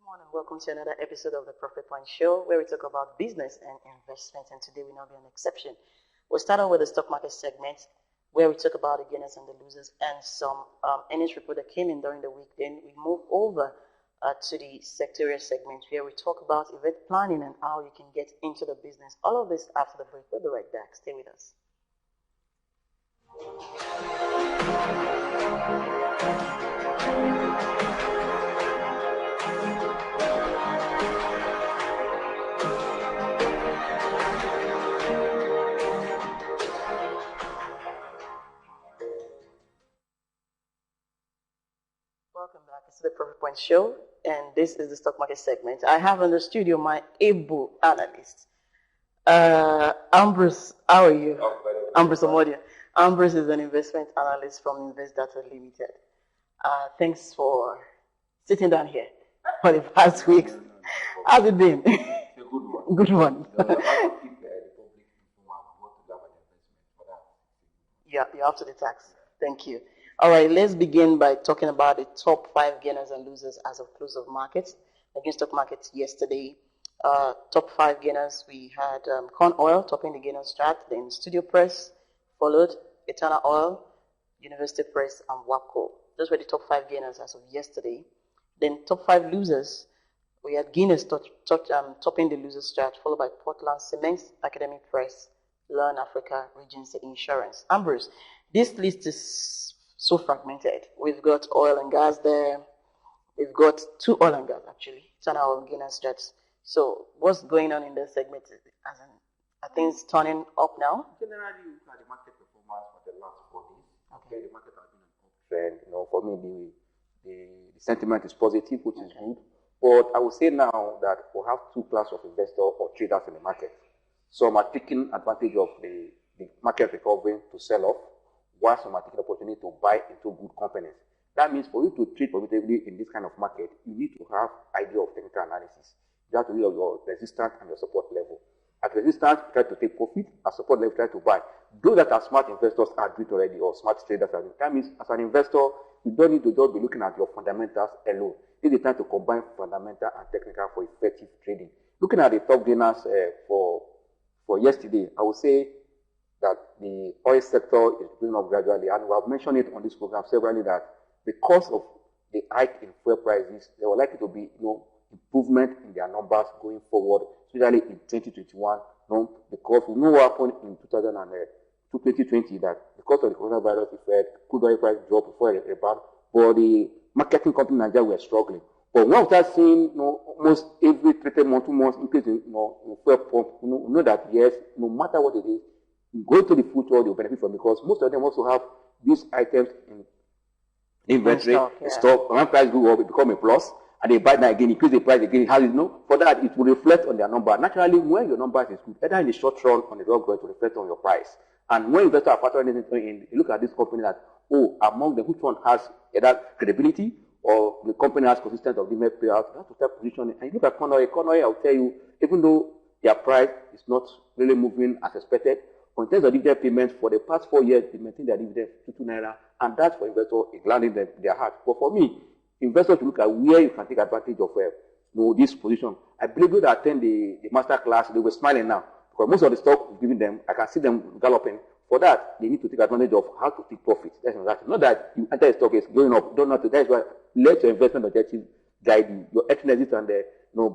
Morning, welcome to another episode of the Profit Point Show, where we talk about business and investment, and today will not be an exception. We'll start off with the stock market segment, where we talk about the gainers and the losers and some earnings report that came in during the week. Then we move over to the sectorial segment, where we talk about event planning and how you can get into the business. All of this after the break. We'll be right back. Stay with us. Welcome back. It's the Profit Point Show, and this is the stock market segment. I have in the studio my able analyst, Ambrose. How are you? Ambrose Omodia. Ambrose is an investment analyst from Invest Data Limited. Thanks for sitting down here for the past weeks. How's it been? It's a good one. Good one. Yeah, you're up to the tax. Thank you. All right, let's begin by talking about the top 5 gainers and losers as of close of markets. Against stock markets yesterday, top 5 gainers, we had corn oil topping the gainers chart, then Studio Press, followed Eternal Oil, University Press, and WAPCO. Those were the top 5 gainers as of yesterday. Then top 5 losers, we had Guinness topping the losers chart, followed by Portland Cements, Academic Press, Learn Africa, Regency Insurance. Ambrose, this list is so fragmented. We've got oil and gas there. We've got 2 oil and gas actually. Eternal Oil and Guinness charts. So what's going on in this segment? Are things turning up now? Generally, you look at the market performance for the last 4 days. Okay, the market has been an uptrend. For me, the sentiment is positive, which is good. But I would say now that we have 2 classes of investors or traders in the market. Some are taking advantage of the market recovery to sell off, while some are taking the opportunity to buy into good companies. That means for you to trade profitably in this kind of market, you need to have idea of technical analysis. You have to know your resistance and your support level. At resistance, try to take profit. At support level, try to buy. Those that are smart investors are doing it already, or smart traders are doing it. That means as an investor, you don't need to just be looking at your fundamentals alone. It's the time to combine fundamental and technical for effective trading. Looking at the top gainers for yesterday, I would say that the oil sector is going up gradually, and we have mentioned it on this program severally that because of the hike in fuel prices, there will likely to be improvement in their numbers going forward, especially in 2021. Because we know what happened in 2020 that because of the coronavirus effect, crude oil price dropped before a rebound, but the marketing company in Nigeria were struggling. But when we start seeing almost every 3 months, 2 months increase in fuel pump, we know that yes, no matter what it is, going to the future, they'll benefit from, because most of them also have these items in inventory, stock. When price go up, it becomes a plus, and they buy that again, increase the price again. How for that, it will reflect on their number. Naturally, when your number is good, either in the short run or in the long run, it will reflect on your price. And when investors are factoring in, you look at this company that, among them, which one has either credibility or the company has consistent of dividend payout, you have to start positioning. And you look at corn oil, I'll tell you, even though their price is not really moving as expected, in terms of dividend payments, for the past 4 years, they maintain their dividend to 2 naira, and that's for investors landing their heart. But for me, investors to look at where you can take advantage of this position. I believe those that attend the master class, they were smiling now, because most of the stock we're giving them, I can see them galloping. For that, they need to take advantage of how to take profit. That's not that you enter a stock is going up. Don't know to. That's why let your investment objective guide you. Your entry exit and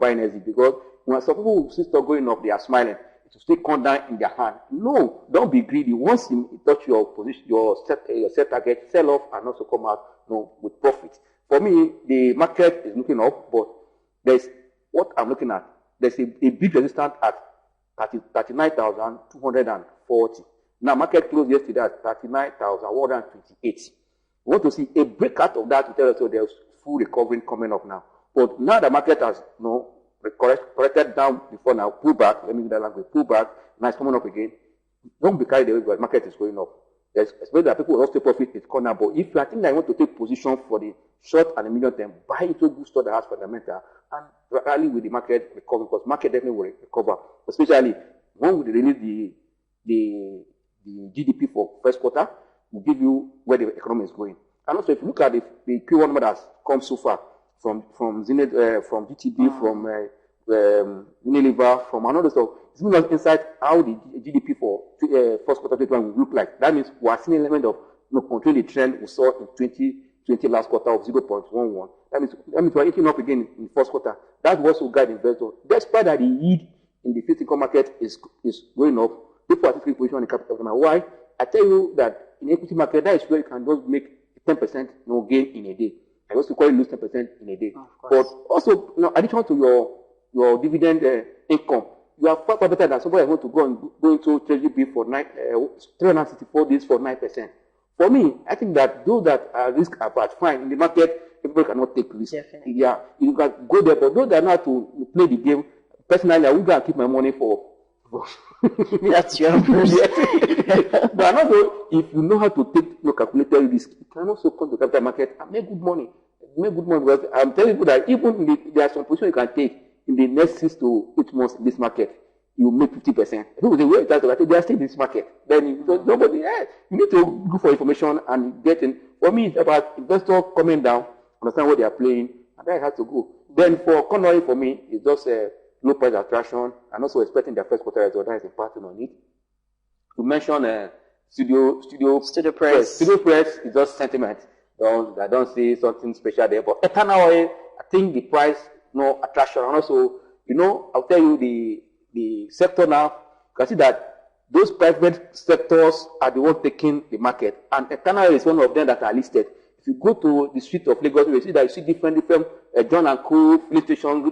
buying exit. Because when some people see stock going up, they are smiling. To stay calm down in their hand. No, don't be greedy. Once you touch your position, your set target, sell off and also come out with profit. For me, the market is looking up, but there's what I'm looking at. There's a big resistance at 39,240. Now, market closed yesterday at 39,128. We want to see a breakout of that to tell us so there's full recovery coming up now. But now the market has corrected down before now, pull back, let me use that language, pull back, now it's coming up again. Don't be carried away because the market is going up. Especially that people will also take profit, it's corner. But if you are thinking that you want to take position for the short and the medium term, buy into a good stock that has fundamental and rally with the market recover, because market definitely will recover. Especially when we release the GDP for first quarter, will give you where the economy is going. And also, if you look at the Q1 number that's come so far, from Zenith, from GTB, from Unilever, from another stuff. It's giving us insight how the GDP for first quarter 2021 will look like. That means we are seeing an element of continuing the trend we saw in 2020 last quarter of 0.11. That means we're eating up again in first quarter. That's what will guide investors. Despite that the yield in the fixed income market is going up, people are taking position on the capital. Why? I tell you that in equity market, that is where you can just make 10% gain in a day. I also call it lose 10% in a day. But also, addition to your dividend income, you are far better than somebody who want to go into treasury bill for 364 days for 9%. For me, I think that those that are risk averse, fine. In the market, people cannot take risk. Definitely. Yeah, you can go there, but those that know how to play the game, personally, I will go and keep my money for that's your person. But also, if you know how to take your calculated risk, you can also come to the capital market and make good money. Because I'm telling you that even there are some positions you can take in the next 6 to 8 months in this market, you make 50%. People say, where is that? They are still in this market. Then nobody, you need to go for information and get in. For me, it's about investor coming down, understand what they are playing, and that has to go. Then for Conway, for me, it's just low price attraction, and also expecting their first quarter result. That is impacting on it. You mentioned studio press. Studio press is just sentiment. I don't see something special there. But eternal oil, I think the price, attraction, and also, I'll tell you the sector now. You can see that those private sectors are the ones taking the market, and eternal oil is one of them that are listed. If you go to the street of Lagos, you see that you see different John and Co. filling stations,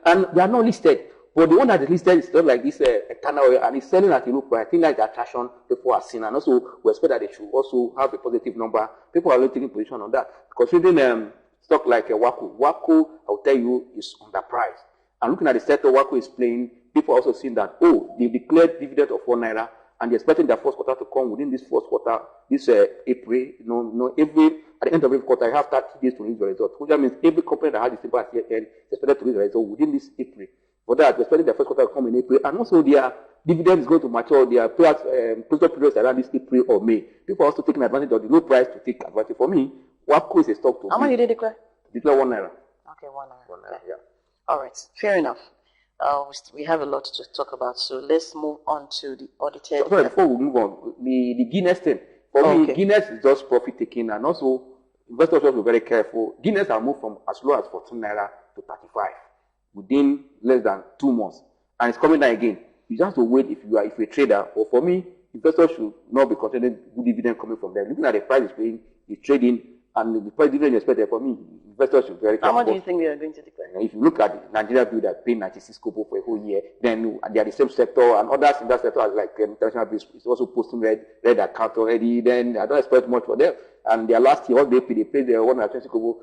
and they are not listed. But the one that is listed is not like this eternal oil, and it's selling at a low price. I think that's the attraction people are seeing, and also we expect that they should also have a positive number. People are already taking position on that. Considering stock like Waco, I will tell you, is underpriced. And looking at the sector Waco is playing, people are also seeing that they declared dividend of 4 naira, and they're expecting their first quarter to come within this first quarter, this April. At the end of every quarter, I have 30 days to release the result. Which means every company that has December at year end is expected to release the result within this April. For that, we're expecting their first quarter to come in April, and also their dividend is going to mature. Their closure periods around this April or May. People are also taking advantage of the low price to take advantage. For me, Waco is a stock to. How much did they declare? Declare 1 naira. Okay, 1 naira. 1 naira, yeah. All right, fair enough. We have a lot to talk about, so let's move on to the audited. Sorry, before we move on, the Guinness thing. For me, Guinness is just profit taking, and also investors should be very careful. Guinness have moved from as low as 14 naira to 35 within less than 2 months, and it's coming down again. You just have to wait if you're a trader. Or for me, investors should not be considering good dividend coming from them. Looking at the price is paying, is trading, and the price dividend expected. For me, investors should be very careful. How much do you think they are going to declare? If you look at the Nigeria bill that paid 96 kobo for a whole year, then they are the same sector, and others in that sector, like international bill, is also posting red account already. Then I don't expect much for them. And their last year, what they paid their 120 kobo.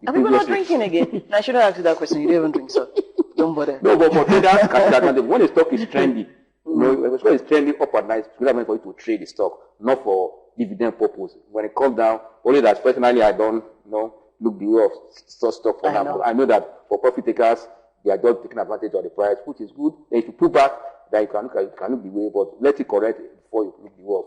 Are people not drinking again? I should have asked you that question. You don't even drink, so don't bother. No, but traders catch that advantage. When the stock is trendy, when it's trending up and down, it's good for you to trade the stock, not for dividend purpose. When it comes down, only that personally I don't look the way of stock for example. I know that for profit takers, they are just taking advantage of the price, which is good. Then if you pull back, then you can look the way, but let it correct before you look the way of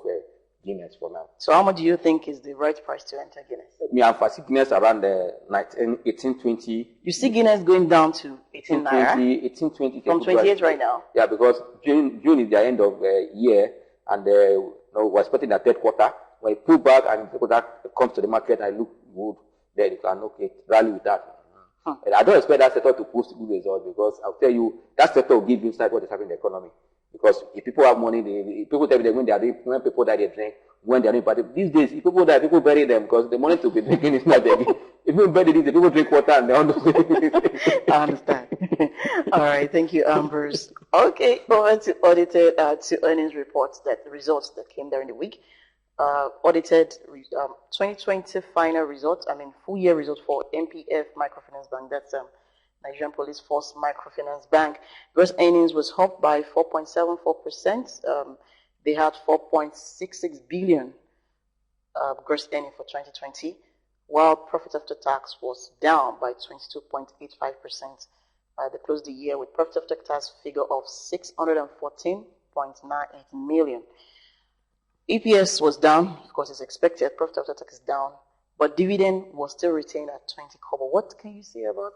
Guinness for now. So how much do you think is the right price to enter Guinness? I foresee Guinness around 18, 20. You see Guinness going down to 18 naira? 18, 20. From 28 right now? Yeah, because June is the end of the year, and we're expecting the third quarter. When you pull back and the quarter comes to the market and look good, then you can rally with that. And I don't expect that sector to post good results, because I'll tell you, that sector will give you insight what is happening in the economy. Because if people have money, people tell me that when people die, they drink. When they are doing party. These days, if people die, people bury them, because the money to be drinking is not there. If people bury these, the people drink water and they don't do. I understand. All right, thank you, Bruce. Okay, over to audited to earnings reports, the results that came during the week. Audited 2020 final results, full year results for MPF Microfinance Bank, that's Nigerian Police Force Microfinance Bank. Gross earnings was up by 4.74%. They had 4.66 billion gross earning for 2020, while profit after tax was down by 22.85%. They closed the year with profit after tax figure of 614.98 million. EPS was down, of course, as expected. Profit after tax is down but dividend was still retained at 20 kobo. What can you say about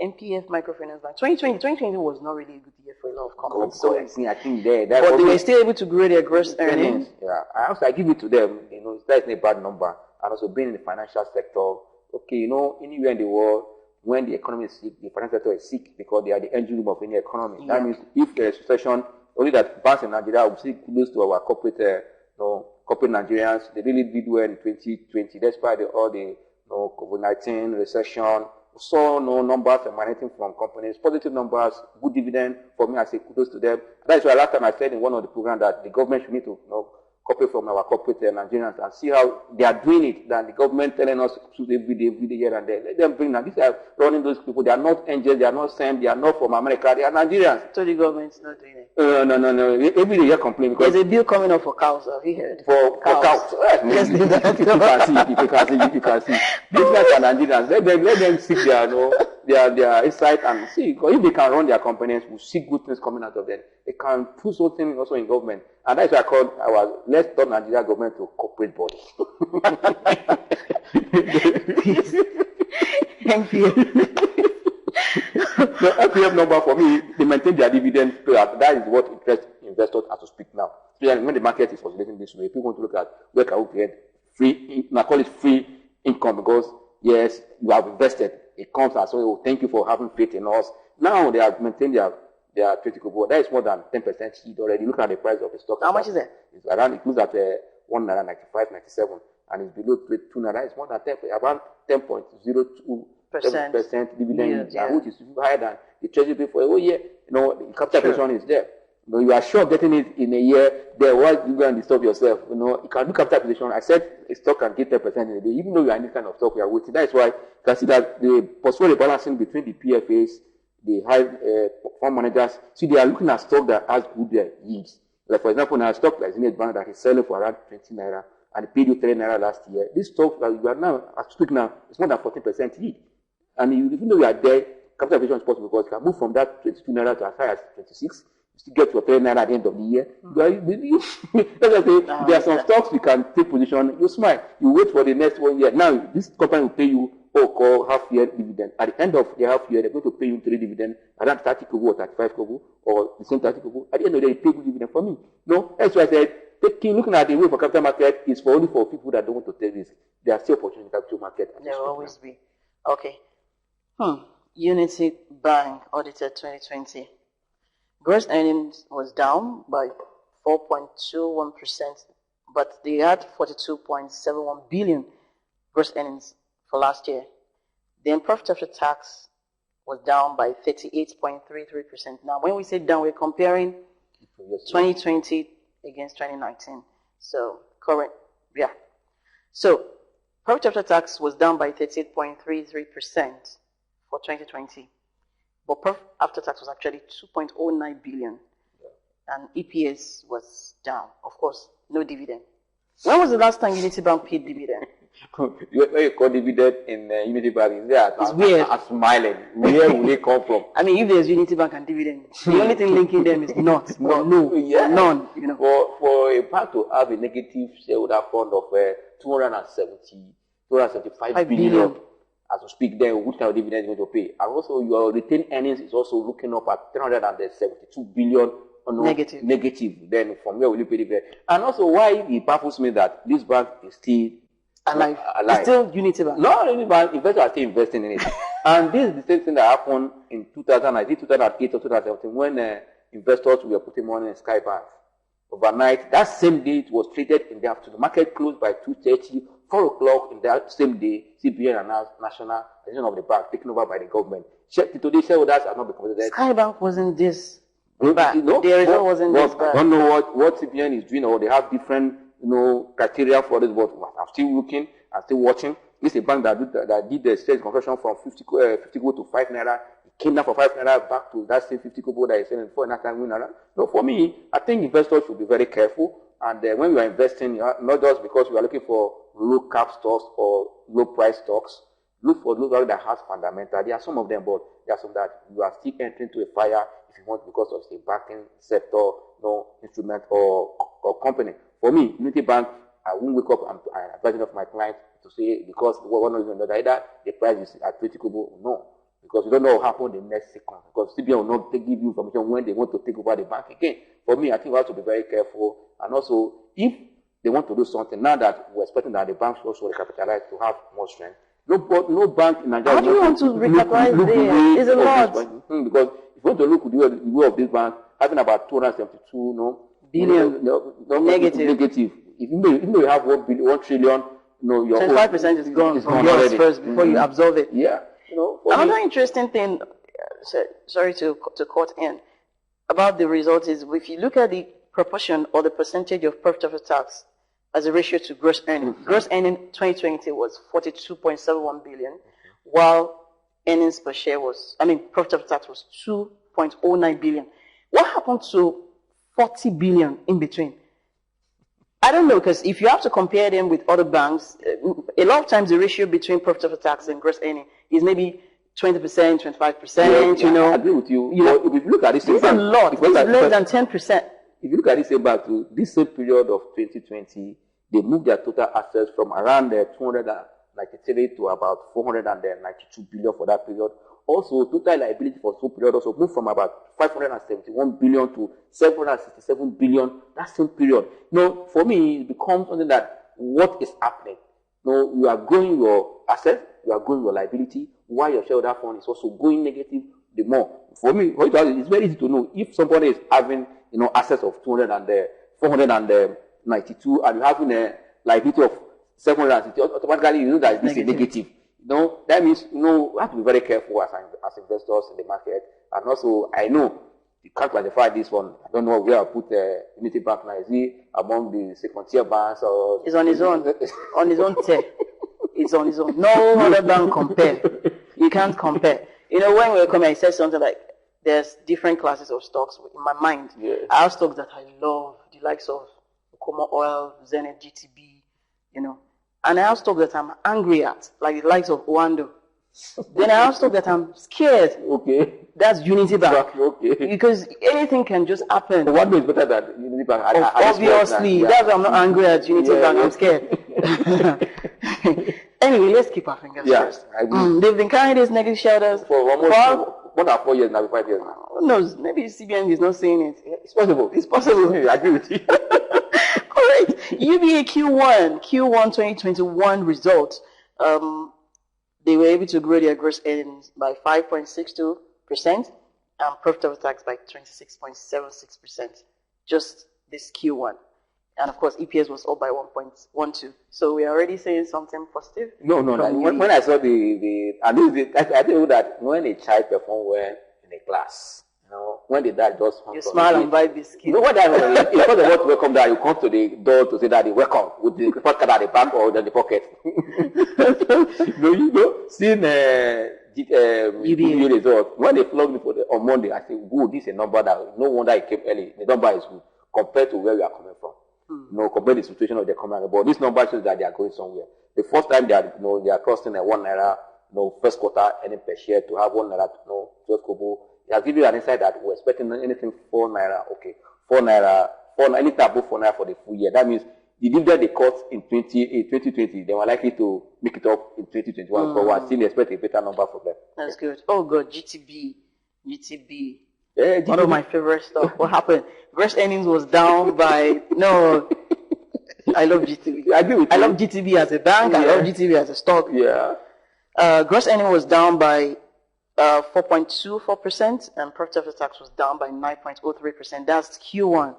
MPF Microfinance Bank? 2020 was not really a good year for a lot of companies. So I think but they were still able to grow their gross earnings. Yeah, I give it to them. That's not a bad number. And also being in the financial sector, okay, anywhere in the world, when the economy is sick, the financial sector is sick because they are the engine room of any economy. Yeah. That means if there is recession, only that banks in Nigeria will see close to our corporate, corporate Nigerians. They really did well in 2020, despite all the COVID-19 recession. Saw no numbers emanating from companies, positive numbers, good dividend. For me, I say kudos to them. That's why last time I said in one of the programs that the government should need to copy from our corporate Nigerians and see how they are doing it than the government telling us every day, here and there. Let them bring them. These are running those people. They are not angels. They are not sent. They are not from America. They are Nigerians. So the government's not doing it? No. Every day you complain because there's a bill coming up for cows. Have you heard? For cows. Yes, you can see. These guys are Nigerians. Let them seek their insight and see. Because if they can run their companies, we see good things coming out of them. They can do something also in government. And that's why I called let's turn Nigeria government to corporate body. The FPF number for me, they maintain their dividend payout. That is what interests investors as to speak now. Especially when the market is oscillating this way, people want to look at where can we get free, I call it free income because yes, you have invested. It comes as well. Thank you for having faith in us. Now they have maintained their critical board. That is more than 10% yield already. Look at the price of the stock. How much is that? It's around, it closes at 1.95, 97, and it's below 2 naira. It's more than 10, around 10.02% dividend, which is higher than the treasury bill for a whole year. The capital position is there. You are sure getting it in a year. Then why you go and disturb yourself? You can do capital position. I said a stock can get 10% in a day, even though you are in this kind of stock you are waiting. That is why you can see that the portfolio balancing between the PFAs, the high fund managers, see they are looking at stock that has good yields. Like for example, now a stock like Zenith Bank that is selling for around 20 naira and it paid you 3 naira last year. This stock that you are now, as we speak now, is more than 14% yield. And even though you are there, capital position is possible because you can move from that 22 naira to as high as 26. You still get your 3 naira at the end of the year. There are some stocks you can take position, you smile, you wait for the next 1 year. Now, this company will pay you call half-year dividend. At the end of the half-year, they're going to pay you 3 dividend, around 30 kobo or 35 kobo, or the same 30 kobo. At the end of the day, they pay good dividend for me. No, that's why I said, looking at the way for capital market is only for people that don't want to take risk. There are still opportunities in the capital market. There will always be. Okay. Unity Bank audited 2020. Gross earnings was down by 4.21%, but they had 42.71 billion gross earnings for last year. Then profit after tax was down by 38.33%. Now, when we say down, we're comparing 2020 against 2019. So, correct, yeah. So, profit after tax was down by 38.33% for 2020. But profit after tax was actually 2.09 billion. And EPS was down. Of course, no dividend. When was the last time Unity Bank paid dividend? You call dividend in Unity Bank is there. It's weird. I'm smiling. Where will they come from? I mean, if there's Unity Bank and dividend, the only thing linking them is not, or no, none. For a bank to have a negative shareholder fund of 275 billion as we speak, then which kind of dividend is going to pay? And also, your retained earnings is also looking up at 372 billion. Negative. Then from where will you pay dividend? And also, why it baffles me that this bank is still alive. It's still Unity Bank. No, Unity Bank, investors are still investing in it. And this is the same thing that happened in 2008 or 2017 when investors were putting money in Sky Bank. Overnight, that same day it was traded in the afternoon. The market closed by 2:30, 4 o'clock in that same day. CBN announced national decision of the bank taken over by the government. Today, shareholders are not becoming that. Sky Bank wasn't this bad. The result wasn't this bad. I don't know what CBN is doing, or they have different criteria for this, but I'm still looking, I'm still watching. This is a bank that did the sales conversion from 50 kobo to 5 naira. It came down for 5 naira back to that same 50 kobo that is selling for another naira. No, for me, I think investors should be very careful. And when you are investing, not just because you are looking for low cap stocks or low price stocks, look for those that has fundamental. There are some of them, but there are some that you are still entering to a fire if you want because of the banking sector, instrument or company. For me, Unity Bank, I won't wake up and advising of my client to say because one reason or another, either the price is at 20 kobo. No, because you don't know what will happen the next second. Because CBN will not give you information when they want to take over the bank again. For me, I think we have to be very careful. And also, if they want to do something, now that we're expecting that the banks also recapitalize to have more strength, no bank in Nigeria. How do you want to recapitalize there? It's a lot. Because if you want to look at the way of this bank, having about 272 billion negative. If you have 1 trillion, your 25% is gone from yours first before you absorb it. Yeah. Another interesting thing, sorry to cut in, about the results is if you look at the proportion or the percentage of profit after tax as a ratio to gross earning. Gross earning 2020 was 42.71 billion, while earnings per share profit after tax was 2.09 billion. What happened to 40 billion in between? I don't know, because if you have to compare them with other banks, a lot of times the ratio between profit after tax and gross earning is maybe 20%, 25%, I agree with you. If you look at this, it's a lot. It's less than 10%. If you look at this back to this same period of 2020, they moved their total assets from around 293 to about 492 billion for that period. Also, total liability for the same period also moved from about 571 billion to 767 billion that same period. For me, it becomes something that what is happening? You are growing your assets, you are growing your liability, while your shareholder fund is also going negative the more. For me, it's very easy to know if somebody is having assets of 492 and you're having a liability of 760, automatically you know that this is negative. That means we have to be very careful as investors in the market. And also, I know you can't classify this one. I don't know where I put Unity Bank now. Is he among the second tier banks or? It's on his own. On his own tier. It's on his own. No other bank compare. You can't compare. When we were coming, I said something like, there's different classes of stocks in my mind. Yeah. I have stocks that I love, the likes of Okoma Oil, Zenith, GTB, And I have stocks that I'm angry at, like the likes of Oando. Then I have stocks that I'm scared. Okay. That's Unity Bank. Okay. Because anything can just happen. Oando is better than Unity Bank. Obviously. That's why I'm not angry at Unity Bank. I'm scared. Anyway, let's keep our fingers crossed. They've been carrying these negative shadows for almost more than 4 years now, 5 years now. Who knows? Maybe CBN is not saying it. It's possible. It's possible. I agree with you. All right. UBA Q1 2021 results. They were able to grow their gross earnings by 5.62% and profit after tax by 26.76%. Just this Q1. And of course, EPS was up by 1.12. So we are already saying something positive. No. When I saw I think that when a child performs well in a class, when the dad just you smile and buy biscuits. What that it's not about to welcome that you come to the door to say that they welcome with the report card at the back or in the pocket. Seeing UBA result when they plugged me on Monday, I said, "Good, this is a number that no wonder it came early. The number is good compared to where we are coming from." Compare the situation of the coming. But this number shows that they are going somewhere. The first time they are crossing a 1 naira, first quarter earning per share to have 1 naira, 12 kobo. It has given you an insight that we're expecting anything 4 naira. Okay, 4 naira, anything above 4 naira for the full year. That means the dividend they cut in 2020, they were likely to make it up in 2021. But we're still expecting a better number from them. That's good. Oh God, GTB. Yeah, one of my favorite stuff. What happened? Gross earnings was down by I love GTB. I agree with you. I love GTB as a bank. I love GTB as a stock. Yeah. Gross earning was down by 4.24%, and profit after tax was down by 9.03%. That's Q1.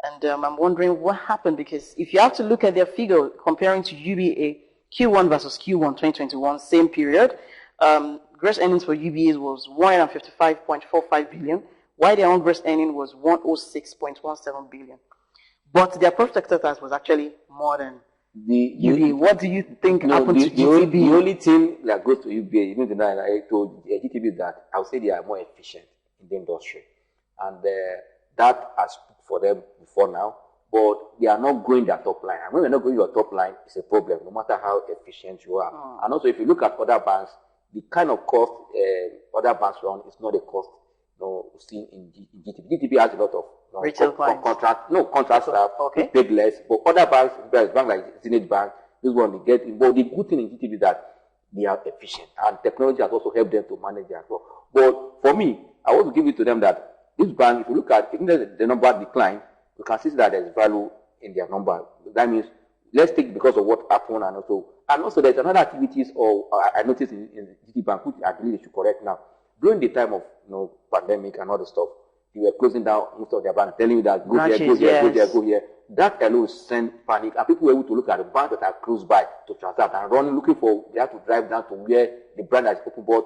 And I'm wondering what happened, because if you have to look at their figure comparing to UBA Q1 versus Q1 2021, same period, gross earnings for UBA was 155.45 billion, while their own gross earning was 106.17 billion. But their profit after tax was actually more than UBA. What do you think happened to GTB? The only thing that goes to UBA, even tonight, I told GTB that I would say they are more efficient in the industry. And that has for them before now, but they are not growing their top line. And when you're not growing your top line, it's a problem, no matter how efficient you are. And also, if you look at other banks, the kind of cost other banks run is not the cost seen in GTB. GTB has a lot of Retail clients. Contract staff, Okay. paid less. But other banks like Zenith Bank, this one they get involved. The good thing in GTV is that they are efficient, and technology has also helped them to manage their work. But for me, I want to give it to them that this bank, if you look at even the number decline, you can see that there's value in their number. That means let's take because of what happened, and also there's another activities I noticed in GT Bank, which I believe they should correct now. During the time of pandemic and all the stuff, they were closing down most of their banks, telling you that go here, go here, go there, go here. That alone sent panic, and people were able to look at the banks that are close by to transact and running, looking for. They have to drive down to where the brand is open. But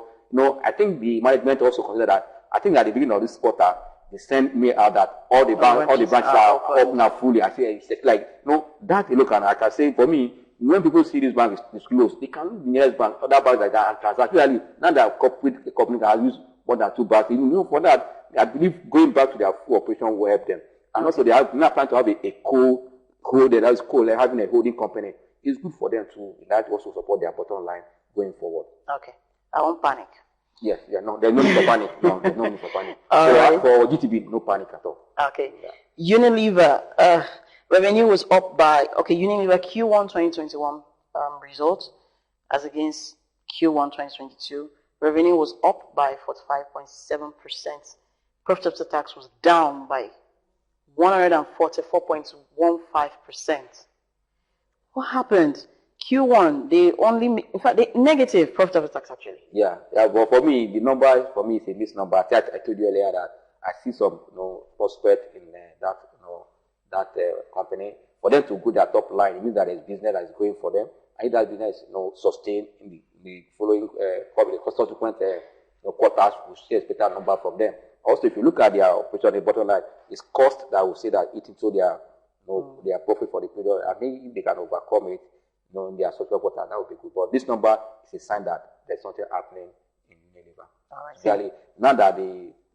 I think the management also considered that. I think at the beginning of this quarter, they sent me out that all the branches are up now fully. I say it's like that you look, and I can say for me, when people see this bank is closed, they can use the nearest bank, other banks like that, and transact. Really, now that the company can use more than 2 banks. For that, I believe going back to their full operation will help them. And also, they are now planning to have a co-holder, that is like having a holding company. It's good for them to also support their bottom line going forward. Okay. I won't panic. Yes, there's no need for panic. No, there's no need for panic. For GTB, no panic at all. Okay. Yeah. Unilever, revenue was up by, Unilever Q1 2021 results as against Q1 2022. Revenue was up by 45.7%. Profit after tax was down by 144.15%. What happened? Q1, they negative profit after tax actually. Yeah. But for me, the number for me is a missed number. I told you earlier that I see some prospect in that company. For them to go their top line, it means that there's business that is going for them. And if that business is sustained in the following probably subsequent quarters, we see a better number from them. Also, if you look at their operation, the bottom line, it's cost that will say that it into their their profit for the period. I think if they can overcome it, in their social quarter, that would be good. But this number is a sign that there's something happening in Unilever. Exactly. Now that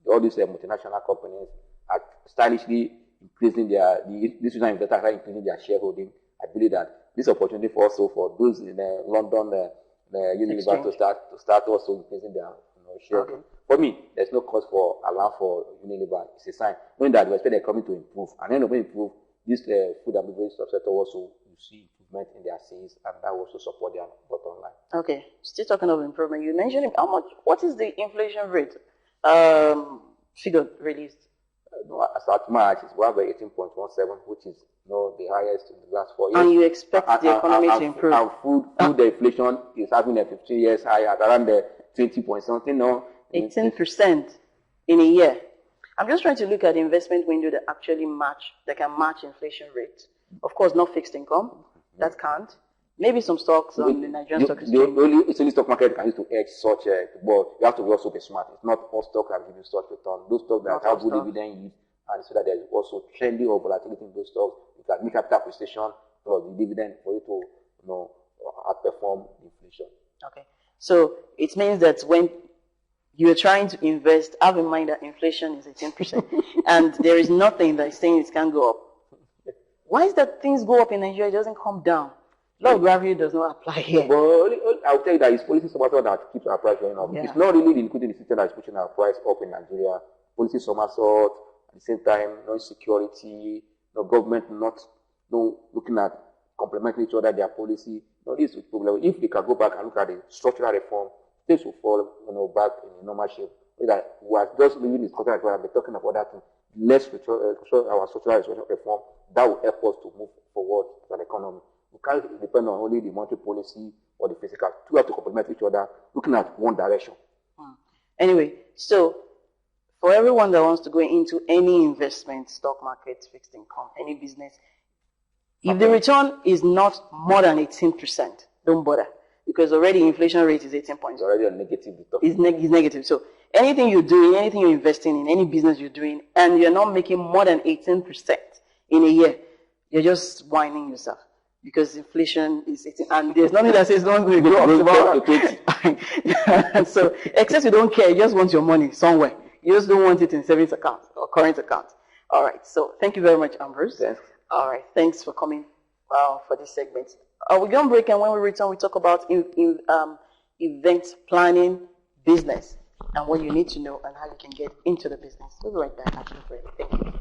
all these multinational companies are stylishly increasing this is investors are increasing their shareholding. I believe that this opportunity for those in London, Unilever to start also increasing their shareholding. Okay. For me, there's no cause for alarm for Unilever. It's a sign when that we expect they're coming to improve, and then when improve, this food and beverage subsector also you see improvement in their sales, and that will also support their bottom line. Okay, still talking of improvement. You mentioned what is the inflation rate figure released? As at March, it's 18.17, which is the highest in the last 4 years. And you expect the economy to improve? And food inflation is having a 15 years high at around the 20 point something. 18% in a year. I'm just trying to look at the investment window that can match inflation rate. Of course, not fixed income. That can't. Maybe some stocks on the Nigerian stock exchange. It's only stock market can use to edge such but you have to also be smart. It's not all stocks that give you such return. Those stocks that have good dividend yield, and so that there's also trending or volatility in those stocks. You can make capital appreciation plus the dividend for you to outperform inflation. Okay. So it means that when you're trying to invest, have in mind that inflation is 18%. And there is nothing that is saying it can go up. Why is that things go up in Nigeria, it doesn't come down? Law of gravity does not apply here. But I'll tell you that it's policy somersault that keeps our price going up. Yeah. It's not really the liquidity system that is pushing our price up in Nigeria. Policy somersault, at the same time, no insecurity, no government not looking at complementing each other, their policy. This is the problem. If they can go back and look at the structural reform, things will fall back in a normal shape. That we are just living this structural reform and be talking about that thing. Let's our structural reform that will help us to move forward as an economy. We can't depend on only the monetary policy or the physical. Two have to complement each other, looking at one direction. Anyway, so for everyone that wants to go into any investment, stock market, fixed income, any business, if the return is not more than 18%, don't bother. Because already inflation rate is 18 points. It's already a negative return. It's negative. So anything you're doing, anything you're investing in, any business you're doing, and you're not making more than 18% in a year, you're just whining yourself. Because inflation is 18, and there's nothing that says it's not going to go up to 20. So, except you don't care, you just want your money somewhere. You just don't want it in savings account or current account. All right. So, thank you very much, Ambrose. Yes. All right. Thanks for coming for this segment. We're going to break, and when we return, we talk about event planning business and what you need to know and how you can get into the business. We'll be right back after the break. Thank you.